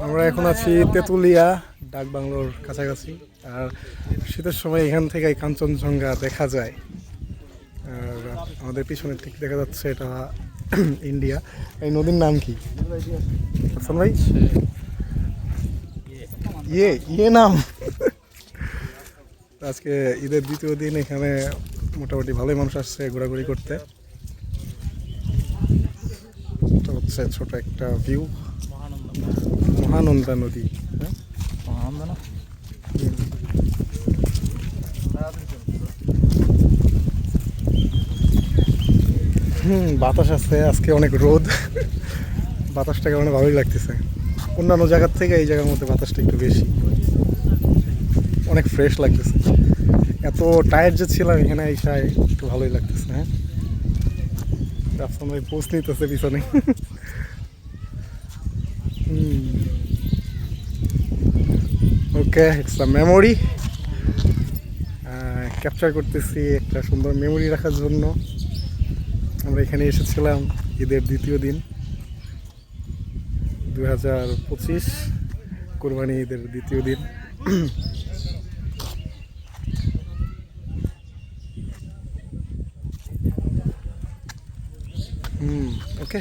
আমরা এখন আছি তেঁতুলিয়া ডাক বাংলোর কাছাকাছি। আর শীতের সময় এখান থেকে কাঞ্চনজঙ্ঘা দেখা যায়। আর আমাদের পিছনে ঠিক দেখা যাচ্ছে এটা ইন্ডিয়া। এই নদীর নাম কি হাসান ভাই? ইয়ে ইয়ে নাম। আজকে ঈদের দ্বিতীয় দিন, এখানে মোটামুটি ভালোই মানুষ আসছে ঘোরাঘুরি করতে। এটা হচ্ছে ছোট একটা ভিউ, মহানন্দা নদী। হ্যাঁ, মহানন্দা না? বাতাস আছে, আজকে অনেক রোদ। বাতাসটাকে অনেক ভালোই লাগতেছে। অন্যান্য জায়গার থেকে এই জায়গার মধ্যে বাতাসটা একটু বেশি, অনেক ফ্রেশ লাগতেছে। এত টায়ার্ড যে ছিলাম, এখানে এসে একটু ভালোই লাগতেছে। হ্যাঁ, রাফসান ভাই পোস্ট নিতেছে পিছনে। ওকে, ইটস আ মেমোরি। ক্যাপচার করতেছি একটা সুন্দর মেমোরি রাখার জন্য। আমরা এখানে এসেছিলাম ঈদের দ্বিতীয় দিন, 2025 কোরবানি ঈদের দ্বিতীয় দিন। ওকে।